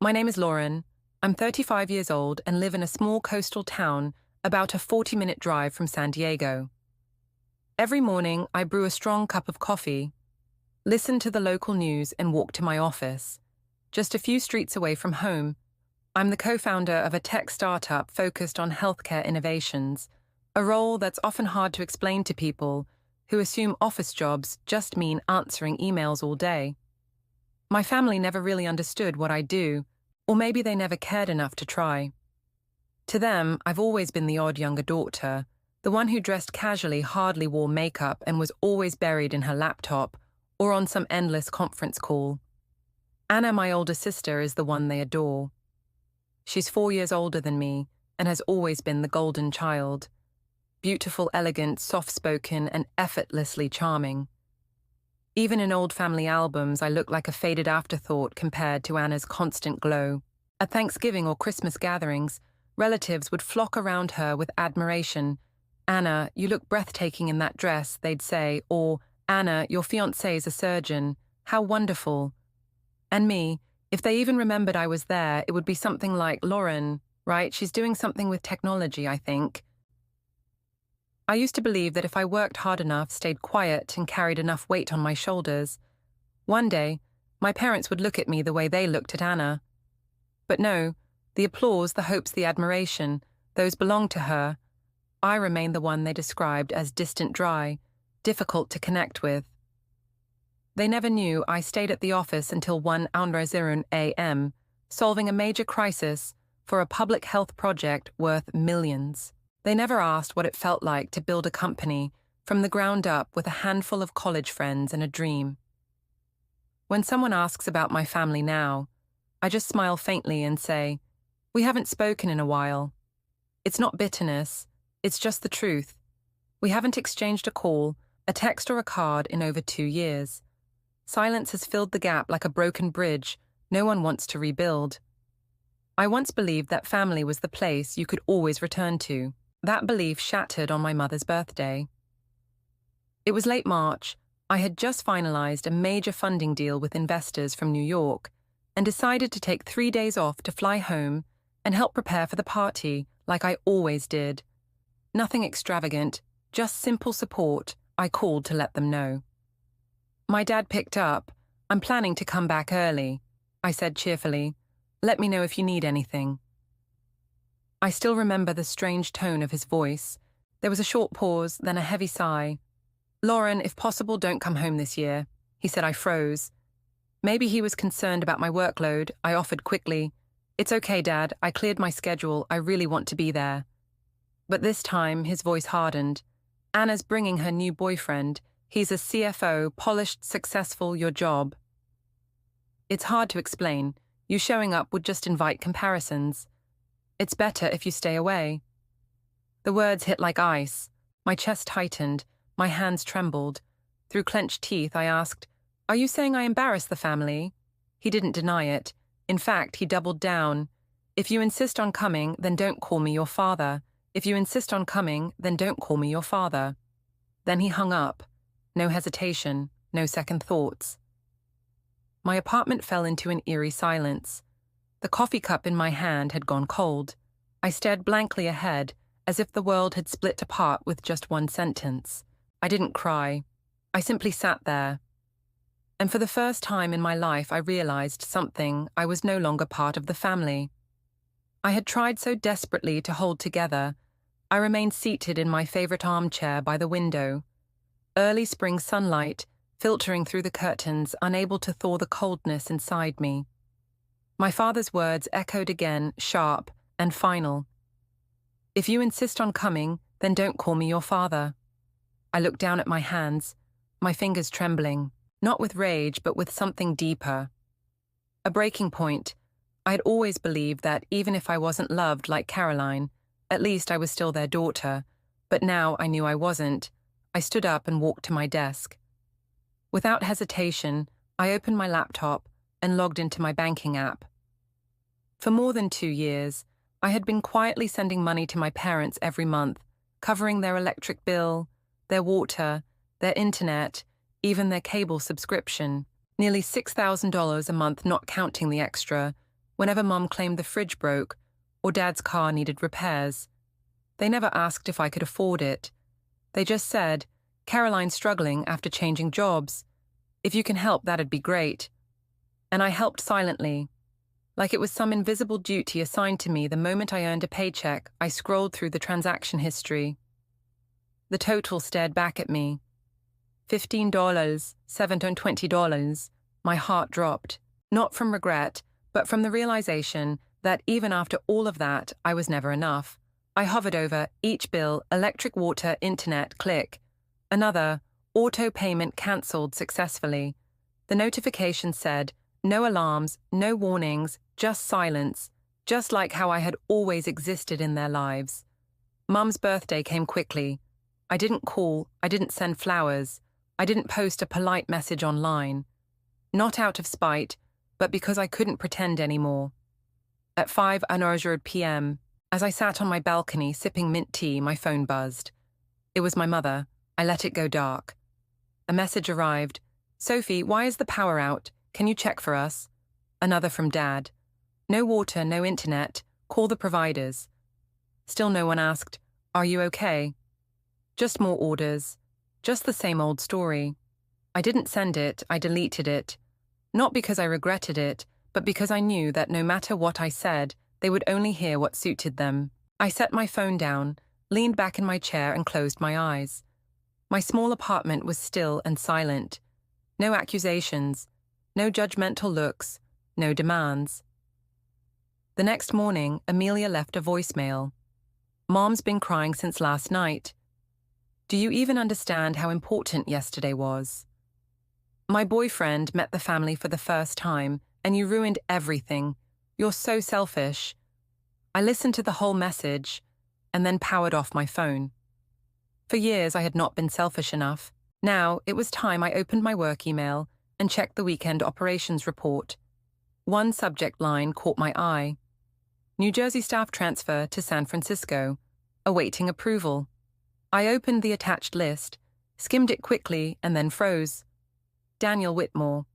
My name is Lauren. I'm 35 years old and live in a small coastal town about a 40-minute drive from San Diego. Every morning, I brew a strong cup of coffee, listen to the local news, and walk to my office. Just a few streets away from home, I'm the co-founder of a tech startup focused on healthcare innovations, a role that's often hard to explain to people who assume office jobs just mean answering emails all day. My family never really understood what I do, or maybe they never cared enough to try. To them, I've always been the odd younger daughter, the one who dressed casually, hardly wore makeup, and was always buried in her laptop or on some endless conference call. Anna, my older sister, is the one they adore. She's 4 years older than me and has always been the golden child. Beautiful, elegant, soft-spoken, and effortlessly charming. Even in old family albums, I look like a faded afterthought compared to Anna's constant glow. At Thanksgiving or Christmas gatherings, relatives would flock around her with admiration. "Anna, you look breathtaking in that dress," they'd say, or, "Anna, your fiancé is a surgeon. How wonderful." And me, if they even remembered I was there, it would be something like, "Lauren, right? She's doing something with technology, I think." I used to believe that if I worked hard enough, stayed quiet, and carried enough weight on my shoulders, one day, my parents would look at me the way they looked at Anna. But no, the applause, the hopes, the admiration, those belonged to her. I remained the one they described as distant dry, difficult to connect with. They never knew I stayed at the office until 1:00 a.m., solving a major crisis for a public health project worth millions. They never asked what it felt like to build a company from the ground up with a handful of college friends and a dream. When someone asks about my family now, I just smile faintly and say, "We haven't spoken in a while." It's not bitterness, it's just the truth. We haven't exchanged a call, a text, or a card in over 2 years. Silence has filled the gap like a broken bridge no one wants to rebuild. I once believed that family was the place you could always return to. That belief shattered on my mother's birthday. It was late March. I had just finalized a major funding deal with investors from New York and decided to take 3 days off to fly home and help prepare for the party like I always did. Nothing extravagant, just simple support. I called to let them know. My dad picked up. "I'm planning to come back early," I said cheerfully. "Let me know if you need anything." I still remember the strange tone of his voice. There was a short pause, then a heavy sigh. "Lauren, if possible, don't come home this year," he said. I froze. Maybe he was concerned about my workload. I offered quickly, "It's okay, Dad. I cleared my schedule. I really want to be there." But this time, his voice hardened. "Anna's bringing her new boyfriend. He's a CFO, polished, successful, your job." It's hard to explain. You showing up would just invite comparisons. "It's better if you stay away." The words hit like ice. My chest tightened. My hands trembled. Through clenched teeth, I asked, "Are you saying I embarrass the family?" He didn't deny it. In fact, he doubled down. "If you insist on coming, then don't call me your father. If you insist on coming, then don't call me your father." Then he hung up. No hesitation, no second thoughts. My apartment fell into an eerie silence. The coffee cup in my hand had gone cold. I stared blankly ahead, as if the world had split apart with just one sentence. I didn't cry. I simply sat there. And for the first time in my life, I realized something. I was no longer part of the family. I had tried so desperately to hold together. I remained seated in my favorite armchair by the window. Early spring sunlight filtering through the curtains, unable to thaw the coldness inside me. My father's words echoed again, sharp and final. "If you insist on coming, then don't call me your father." I looked down at my hands, my fingers trembling, not with rage, but with something deeper. A breaking point. I had always believed that even if I wasn't loved like Caroline, at least I was still their daughter, but now I knew I wasn't. I stood up and walked to my desk. Without hesitation, I opened my laptop and logged into my banking app. For more than 2 years, I had been quietly sending money to my parents every month, covering their electric bill, their water, their internet, even their cable subscription. Nearly $6,000 a month, not counting the extra, whenever Mum claimed the fridge broke or Dad's car needed repairs. They never asked if I could afford it. They just said, "Caroline's struggling after changing jobs. If you can help, that'd be great." And I helped silently. Like it was some invisible duty assigned to me the moment I earned a paycheck, I scrolled through the transaction history. The total stared back at me. $15, $720. My heart dropped. Not from regret, but from the realization that even after all of that, I was never enough. I hovered over each bill, electric, water, internet, click. Another, auto payment cancelled successfully. The notification said, no alarms, no warnings, just silence, just like how I had always existed in their lives. Mum's birthday came quickly. I didn't call, I didn't send flowers, I didn't post a polite message online. Not out of spite, but because I couldn't pretend anymore. At 5:00 p.m., as I sat on my balcony sipping mint tea, my phone buzzed. It was my mother. I let it go dark. A message arrived. "Sophie, why is the power out? Can you check for us?" Another from Dad. "No water, no internet. Call the providers." Still no one asked, "Are you okay?" Just more orders. Just the same old story. I didn't send it, I deleted it. Not because I regretted it, but because I knew that no matter what I said, they would only hear what suited them. I set my phone down, leaned back in my chair and closed my eyes. My small apartment was still and silent. No accusations, no judgmental looks, no demands. The next morning, Amelia left a voicemail. "Mom's been crying since last night. Do you even understand how important yesterday was? My boyfriend met the family for the first time, and you ruined everything. You're so selfish." I listened to the whole message, and then powered off my phone. For years I had not been selfish enough. Now it was time I opened my work email and checked the weekend operations report. One subject line caught my eye. New Jersey staff transfer to San Francisco, awaiting approval. I opened the attached list, skimmed it quickly, and then froze. Daniel Whitmore.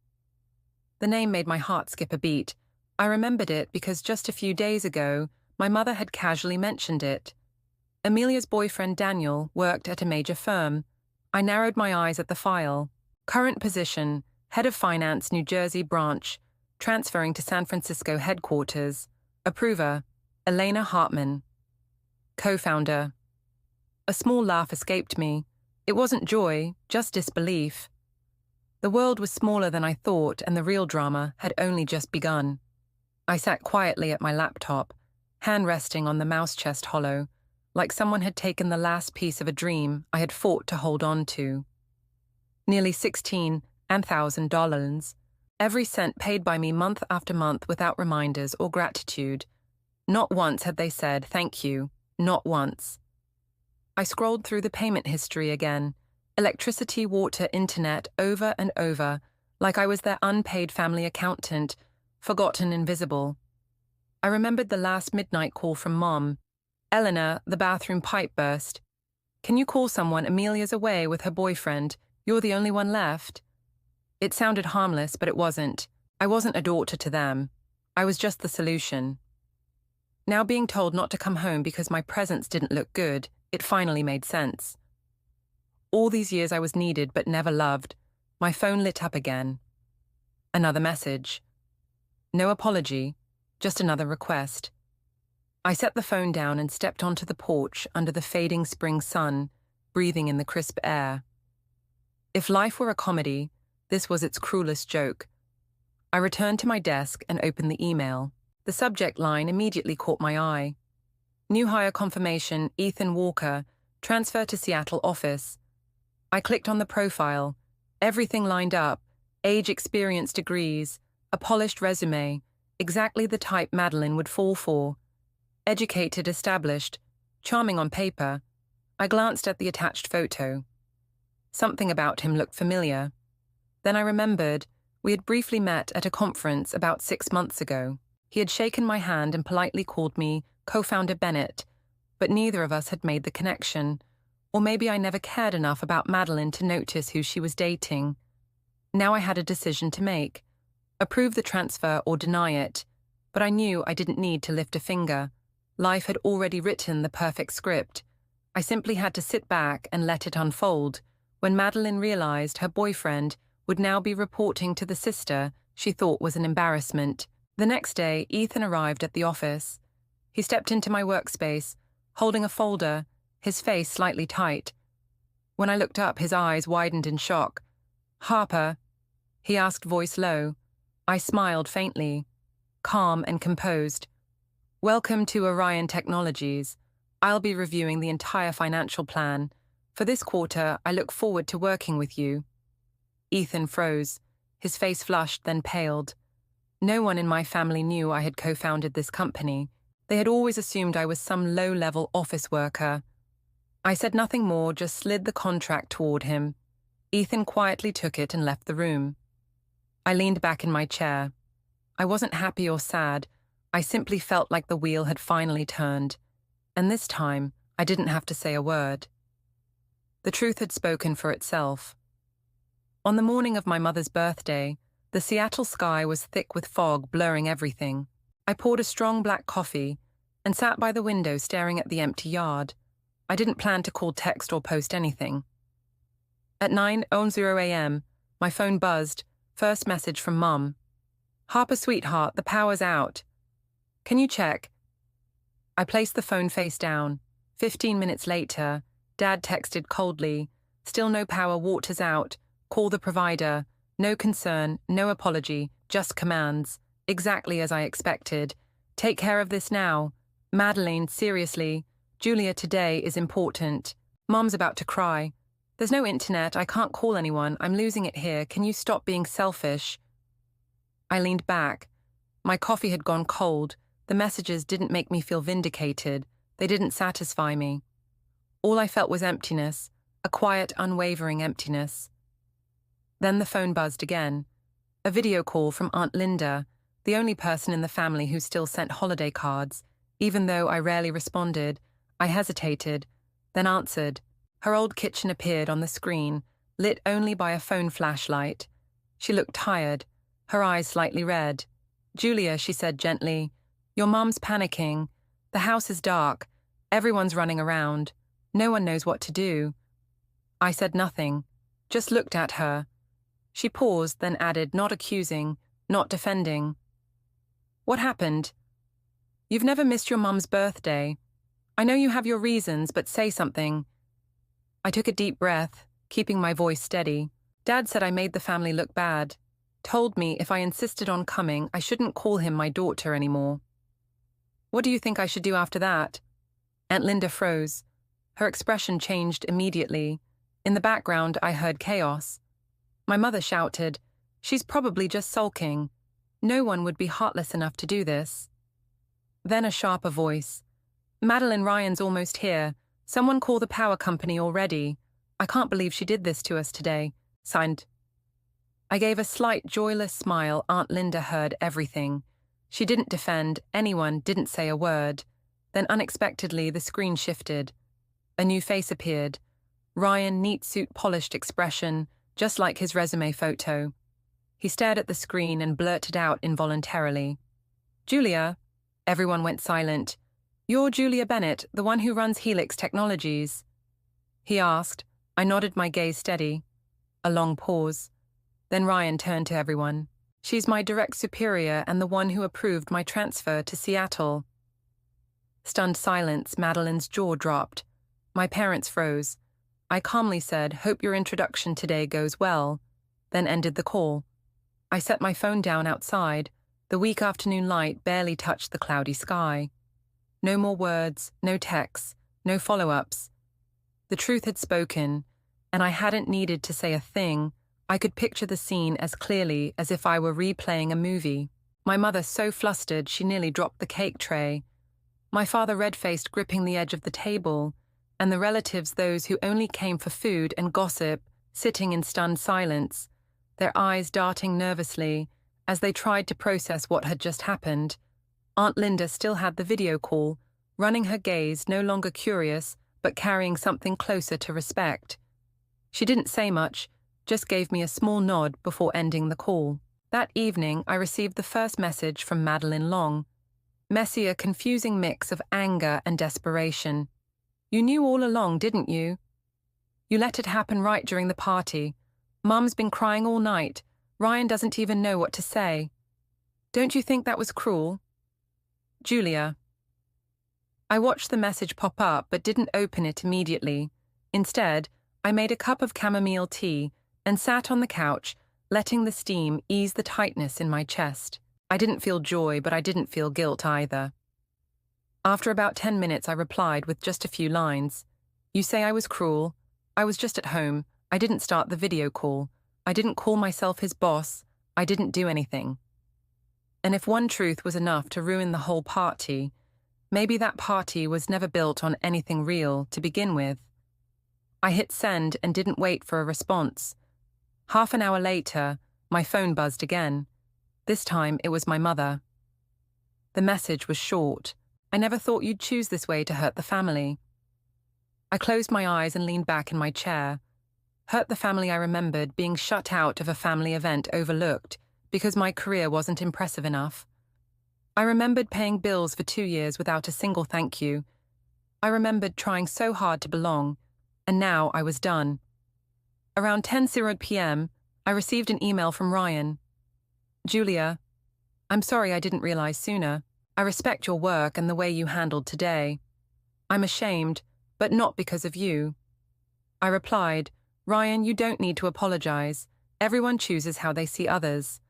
The name made my heart skip a beat. I remembered it because just a few days ago, my mother had casually mentioned it. Amelia's boyfriend Daniel worked at a major firm. I narrowed my eyes at the file. Current position, Head of Finance, New Jersey branch, transferring to San Francisco headquarters. Approver, Elena Hartman. Co-founder. A small laugh escaped me. It wasn't joy, just disbelief. The world was smaller than I thought, and the real drama had only just begun. I sat quietly at my laptop, hand resting on the mouse chest hollow, like someone had taken the last piece of a dream I had fought to hold on to. Nearly $16,000, every cent paid by me month after month without reminders or gratitude. Not once had they said thank you, not once. I scrolled through the payment history again, electricity, water, internet, over and over, like I was their unpaid family accountant, forgotten, invisible. I remembered the last midnight call from Mom. "Eleanor, the bathroom pipe burst. Can you call someone? Amelia's away with her boyfriend. You're the only one left." It sounded harmless, but it wasn't. I wasn't a daughter to them. I was just the solution. Now being told not to come home because my presence didn't look good, it finally made sense. All these years I was needed but never loved. My phone lit up again. Another message. No apology, just another request. I set the phone down and stepped onto the porch under the fading spring sun, breathing in the crisp air. If life were a comedy, this was its cruelest joke. I returned to my desk and opened the email. The subject line immediately caught my eye. New hire confirmation, Ethan Walker, transfer to Seattle office. I clicked on the profile. Everything lined up. Age, experience, degrees, a polished resume, exactly the type Madeline would fall for. Educated, established, charming on paper. I glanced at the attached photo. Something about him looked familiar. Then I remembered we had briefly met at a conference about 6 months ago. He had shaken my hand and politely called me co-founder Bennett, but neither of us had made the connection. Or maybe I never cared enough about Madeline to notice who she was dating. Now I had a decision to make. Approve the transfer or deny it. But I knew I didn't need to lift a finger. Life had already written the perfect script. I simply had to sit back and let it unfold. When Madeline realized her boyfriend would now be reporting to the sister she thought was an embarrassment. The next day, Ethan arrived at the office. He stepped into my workspace, holding a folder, his face slightly tight. When I looked up, his eyes widened in shock. "Harper?" he asked, voice low. I smiled faintly, calm and composed. "Welcome to Orion Technologies. I'll be reviewing the entire financial plan. For this quarter, I look forward to working with you." Ethan froze. His face flushed, then paled. No one in my family knew I had co-founded this company. They had always assumed I was some low-level office worker. I said nothing more, just slid the contract toward him. Ethan quietly took it and left the room. I leaned back in my chair. I wasn't happy or sad. I simply felt like the wheel had finally turned. And this time, I didn't have to say a word. The truth had spoken for itself. On the morning of my mother's birthday, the Seattle sky was thick with fog, blurring everything. I poured a strong black coffee and sat by the window staring at the empty yard. I didn't plan to call, text, or post anything. At 9:00 a.m., my phone buzzed, first message from Mum. "Harper, sweetheart, the power's out. Can you check?" I placed the phone face down. 15 minutes later, Dad texted coldly, "Still no power, water's out. Call the provider. No concern, no apology, just commands. Exactly as I expected. Take care of this now. Madeline, seriously. Julia, today is important. Mom's about to cry. There's no internet, I can't call anyone, I'm losing it here. Can you stop being selfish?" I leaned back. My coffee had gone cold. The messages didn't make me feel vindicated. They didn't satisfy me. All I felt was emptiness, a quiet, unwavering emptiness. Then the phone buzzed again. A video call from Aunt Linda, the only person in the family who still sent holiday cards. Even though I rarely responded, I hesitated, then answered. Her old kitchen appeared on the screen, lit only by a phone flashlight. She looked tired, her eyes slightly red. "Julia," she said gently, "your mom's panicking. The house is dark. Everyone's running around. No one knows what to do." I said nothing, just looked at her. She paused, then added, not accusing, not defending. "What happened? You've never missed your mum's birthday. I know you have your reasons, but say something." I took a deep breath, keeping my voice steady. Dad said I made the family look bad. Told me if I insisted on coming, I shouldn't call him my daughter anymore. "What do you think I should do after that?" Aunt Linda froze. Her expression changed immediately. In the background, I heard chaos. My mother shouted, "She's probably just sulking. No one would be heartless enough to do this." Then a sharper voice. "Madeline Ryan's almost here. Someone call the power company already. I can't believe she did this to us today. Signed." I gave a slight, joyless smile. Aunt Linda heard everything. She didn't defend, anyone didn't say a word. Then unexpectedly, the screen shifted. A new face appeared. Ryan, neat suit, polished expression, just like his resume photo. He stared at the screen and blurted out involuntarily, "Julia." Everyone went silent. "You're Julia Bennett, the one who runs Helix Technologies?" he asked. I nodded, my gaze steady. A long pause. Then Ryan turned to everyone. "She's my direct superior and the one who approved my transfer to Seattle." Stunned silence, Madeline's jaw dropped. My parents froze. I calmly said, "Hope your introduction today goes well," then ended the call. I set my phone down outside. The weak afternoon light barely touched the cloudy sky. No more words, no texts, no follow-ups. The truth had spoken, and I hadn't needed to say a thing. I could picture the scene as clearly as if I were replaying a movie. My mother so flustered she nearly dropped the cake tray. My father red-faced, gripping the edge of the table, and the relatives, those who only came for food and gossip, sitting in stunned silence, their eyes darting nervously as they tried to process what had just happened. Aunt Linda still had the video call, running her gaze, no longer curious, but carrying something closer to respect. She didn't say much, just gave me a small nod before ending the call. That evening, I received the first message from Madeline Long. Messy, a confusing mix of anger and desperation. You knew all along, didn't you? You let it happen right during the party. Mum's been crying all night. Ryan doesn't even know what to say. Don't you think that was cruel? Julia. I watched the message pop up but didn't open it immediately. Instead, I made a cup of chamomile tea and sat on the couch, letting the steam ease the tightness in my chest. I didn't feel joy, but I didn't feel guilt either. After about 10 minutes, I replied with just a few lines. You say I was cruel. I was just at home. I didn't start the video call. I didn't call myself his boss. I didn't do anything. And if one truth was enough to ruin the whole party, maybe that party was never built on anything real to begin with. I hit send and didn't wait for a response. Half an hour later, my phone buzzed again. This time, it was my mother. The message was short. I never thought you'd choose this way to hurt the family. I closed my eyes and leaned back in my chair. Hurt the family, I remembered being shut out of a family event overlooked because my career wasn't impressive enough. I remembered paying bills for 2 years without a single thank you. I remembered trying so hard to belong, and now I was done. Around 10:00 p.m., I received an email from Ryan. Julia, I'm sorry I didn't realize sooner. I respect your work and the way you handled today. I'm ashamed, but not because of you. I replied, Ryan, you don't need to apologize. Everyone chooses how they see others.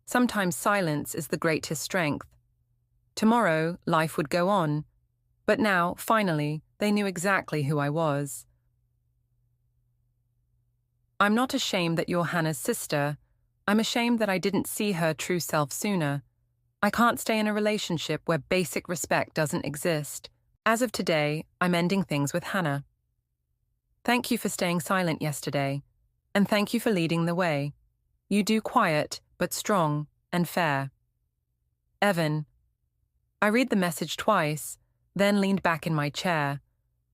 Sometimes silence is the greatest strength. Tomorrow, life would go on. But now, finally, they knew exactly who I was. I'm not ashamed that you're Hannah's sister. I'm ashamed that I didn't see her true self sooner. I can't stay in a relationship where basic respect doesn't exist. As of today, I'm ending things with Hannah. Thank you for staying silent yesterday, and thank you for leading the way. You do quiet, but strong and fair. Evan. I read the message twice, then leaned back in my chair.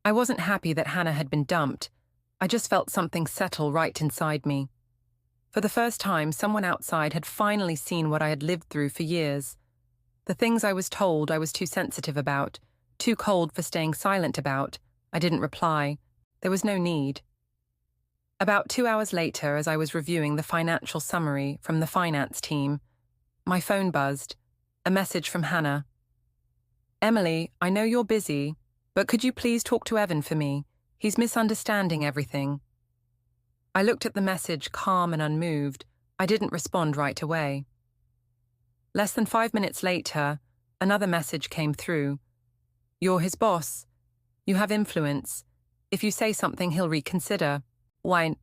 I wasn't happy that Hannah had been dumped. I just felt something settle right inside me. For the first time, someone outside had finally seen what I had lived through for years. The things I was told I was too sensitive about, too cold for staying silent about. I didn't reply. There was no need. About 2 hours later, as I was reviewing the financial summary from the finance team, my phone buzzed. A message from Hannah. Emily, I know you're busy, but could you please talk to Evan for me? He's misunderstanding everything. I looked at the message calm and unmoved. I didn't respond right away. Less than 5 minutes later, another message came through. You're his boss. You have influence. If you say something, he'll reconsider. Why?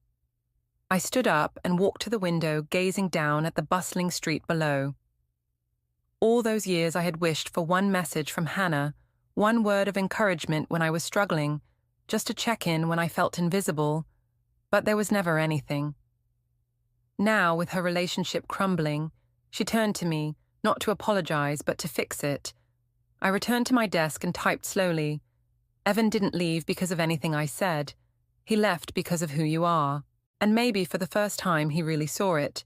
I stood up and walked to the window, gazing down at the bustling street below. All those years I had wished for one message from Hannah, one word of encouragement when I was struggling, just to check in when I felt invisible. But there was never anything. Now, with her relationship crumbling, she turned to me, not to apologize, but to fix it. I returned to my desk and typed slowly. Evan didn't leave because of anything I said. He left because of who you are. And maybe for the first time he really saw it.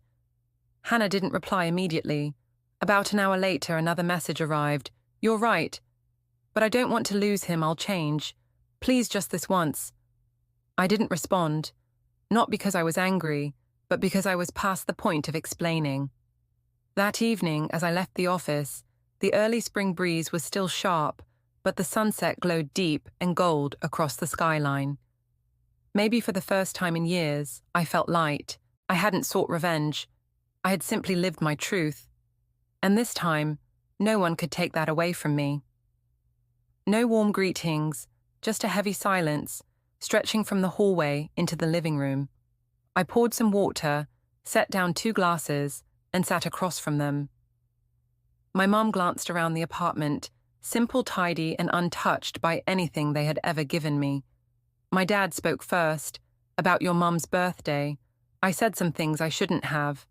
Hannah didn't reply immediately. About an hour later, another message arrived. You're right. But I don't want to lose him, I'll change. Please, just this once. I didn't respond. Not because I was angry, but because I was past the point of explaining. That evening, as I left the office, the early spring breeze was still sharp, but the sunset glowed deep and gold across the skyline. Maybe for the first time in years, I felt light. I hadn't sought revenge. I had simply lived my truth. And this time, no one could take that away from me. No warm greetings, just a heavy silence, stretching from the hallway into the living room. I poured some water, set down 2 glasses, and sat across from them. My mom glanced around the apartment, simple, tidy, and untouched by anything they had ever given me. My dad spoke first, about your mum's birthday. I said some things I shouldn't have.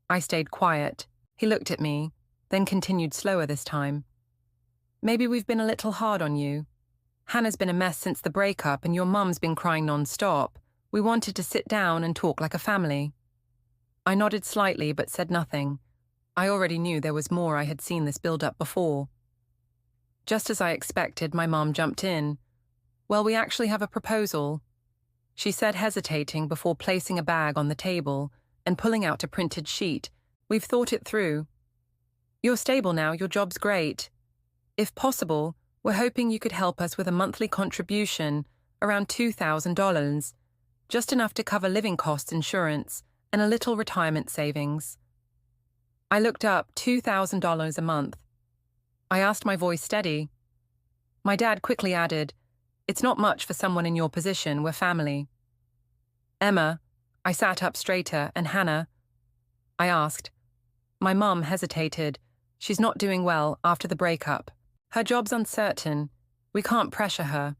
I stayed quiet. He looked at me, then continued slower this time. Maybe we've been a little hard on you. Hannah's been a mess since the breakup and your mum's been crying non-stop. We wanted to sit down and talk like a family. I nodded slightly but said nothing. I already knew there was more. I had seen this build up before. Just as I expected, my mom jumped in. "Well, we actually have a proposal," she said, hesitating before placing a bag on the table and pulling out a printed sheet. "We've thought it through. You're stable now, your job's great. If possible, we're hoping you could help us with a monthly contribution, around $2,000, just enough to cover living costs, insurance, and a little retirement savings." I looked up. $2,000 a month. I asked, my voice steady. My dad quickly added, "It's not much for someone in your position, we're family." "Emma," I sat up straighter, "and Hannah?" I asked. My mum hesitated. "She's not doing well after the breakup. Her job's uncertain. We can't pressure her."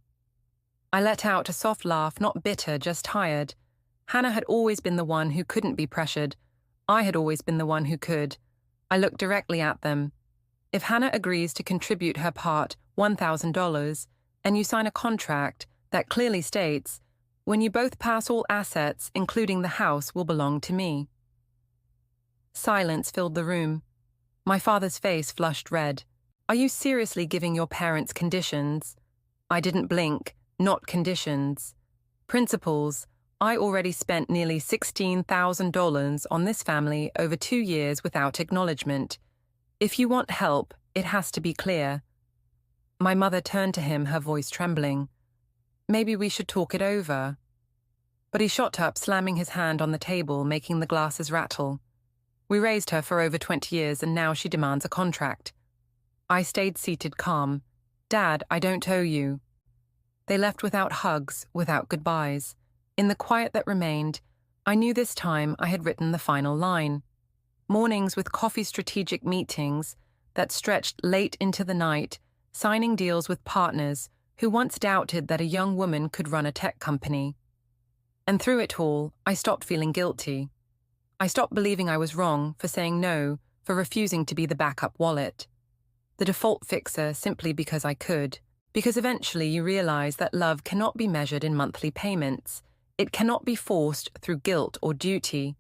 I let out a soft laugh, not bitter, just tired. Hannah had always been the one who couldn't be pressured. I had always been the one who could. I looked directly at them. "If Hannah agrees to contribute her part, $1,000, and you sign a contract that clearly states, when you both pass, all assets, including the house, will belong to me." Silence filled the room. My father's face flushed red. "Are you seriously giving your parents conditions?" I didn't blink. Not conditions. Principles. I already spent nearly $16,000 on this family over 2 years without acknowledgement. If you want help, it has to be clear. My mother turned to him, her voice trembling. "Maybe we should talk it over." But he shot up, slamming his hand on the table, making the glasses rattle. "We raised her for over 20 years, and now she demands a contract." I stayed seated, calm. "Dad, I don't owe you." They left without hugs, without goodbyes. In the quiet that remained, I knew this time I had written the final line. Mornings with coffee, strategic meetings that stretched late into the night, signing deals with partners who once doubted that a young woman could run a tech company. And through it all, I stopped feeling guilty. I stopped believing I was wrong for saying no, for refusing to be the backup wallet, the default fixer simply because I could. Because eventually you realize that love cannot be measured in monthly payments. It cannot be forced through guilt or duty.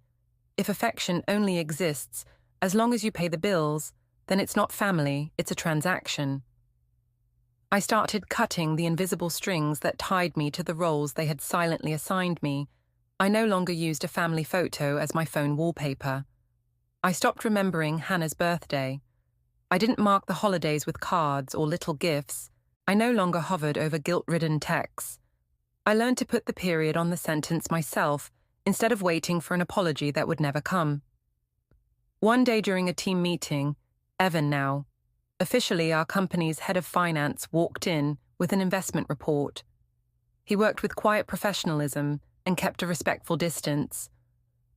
If affection only exists as long as you pay the bills, then it's not family, it's a transaction. I started cutting the invisible strings that tied me to the roles they had silently assigned me. I no longer used a family photo as my phone wallpaper. I stopped remembering Hannah's birthday. I didn't mark the holidays with cards or little gifts. I no longer hovered over guilt-ridden texts. I learned to put the period on the sentence myself instead of waiting for an apology that would never come. One day during a team meeting, Evan now, officially our company's head of finance, walked in with an investment report. He worked with quiet professionalism and kept a respectful distance.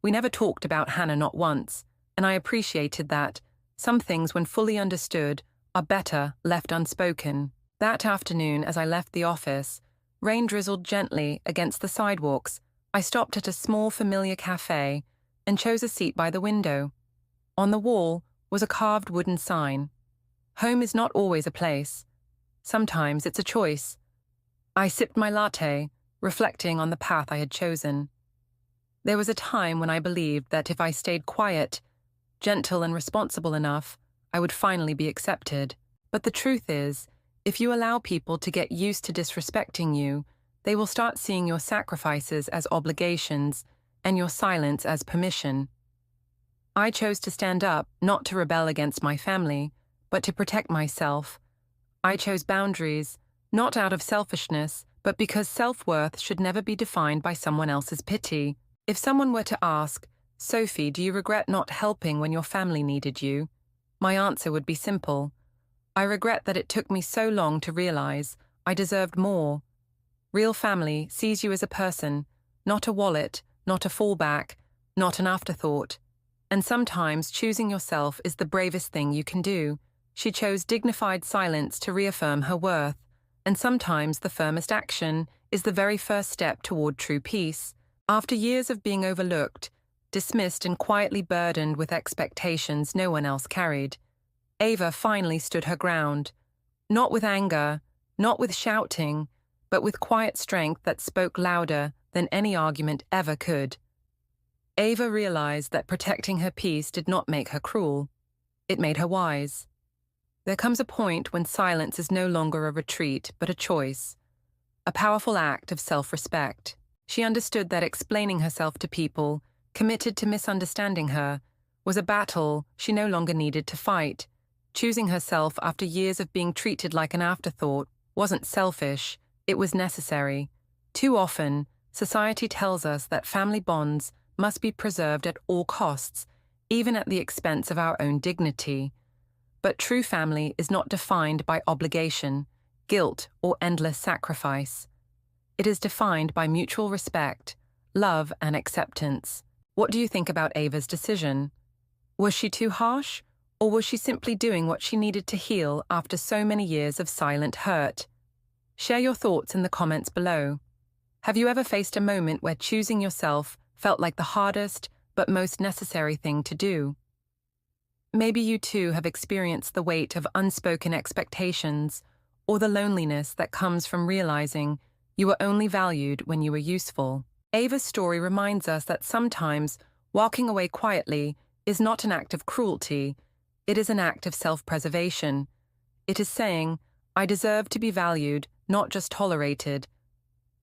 We never talked about Hannah, not once, and I appreciated that. Some things, when fully understood, are better left unspoken. That afternoon, as I left the office, rain drizzled gently against the sidewalks. I stopped at a small, familiar cafe and chose a seat by the window. On the wall was a carved wooden sign. Home is not always a place. Sometimes it's a choice. I sipped my latte, reflecting on the path I had chosen. There was a time when I believed that if I stayed quiet, gentle and responsible enough, I would finally be accepted. But the truth is, if you allow people to get used to disrespecting you, they will start seeing your sacrifices as obligations and your silence as permission. I chose to stand up, not to rebel against my family, but to protect myself. I chose boundaries, not out of selfishness, but because self-worth should never be defined by someone else's pity. If someone were to ask, "Sophie, do you regret not helping when your family needed you?" my answer would be simple. I regret that it took me so long to realize I deserved more. Real family sees you as a person, not a wallet, not a fallback, not an afterthought. And sometimes choosing yourself is the bravest thing you can do. She chose dignified silence to reaffirm her worth, and sometimes the firmest action is the very first step toward true peace. After years of being overlooked, dismissed and quietly burdened with expectations no one else carried, Ava finally stood her ground, not with anger, not with shouting, but with quiet strength that spoke louder than any argument ever could. Ava realized that protecting her peace did not make her cruel. It made her wise. There comes a point when silence is no longer a retreat, but a choice, a powerful act of self-respect. She understood that explaining herself to people, committed to misunderstanding her, was a battle she no longer needed to fight. Choosing herself after years of being treated like an afterthought wasn't selfish, it was necessary. Too often, society tells us that family bonds must be preserved at all costs, even at the expense of our own dignity. But true family is not defined by obligation, guilt, or endless sacrifice. It is defined by mutual respect, love, and acceptance. What do you think about Ava's decision? Was she too harsh, or was she simply doing what she needed to heal after so many years of silent hurt? Share your thoughts in the comments below. Have you ever faced a moment where choosing yourself felt like the hardest but most necessary thing to do? Maybe you too have experienced the weight of unspoken expectations, or the loneliness that comes from realizing you were only valued when you were useful. Ava's story reminds us that sometimes walking away quietly is not an act of cruelty, it is an act of self-preservation. It is saying, I deserve to be valued, not just tolerated.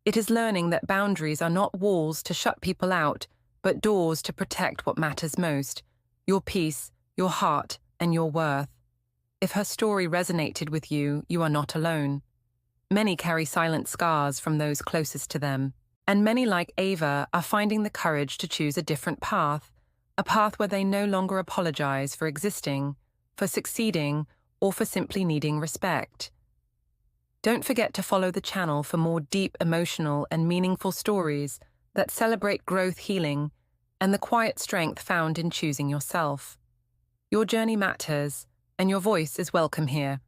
It is learning that boundaries are not walls to shut people out, but doors to protect what matters most, your peace, your heart, and your worth. If her story resonated with you, you are not alone. Many carry silent scars from those closest to them, and many like Ava are finding the courage to choose a different path, a path where they no longer apologize for existing, for succeeding, or for simply needing respect. Don't forget to follow the channel for more deep emotional and meaningful stories that celebrate growth, healing, and the quiet strength found in choosing yourself. Your journey matters, and your voice is welcome here.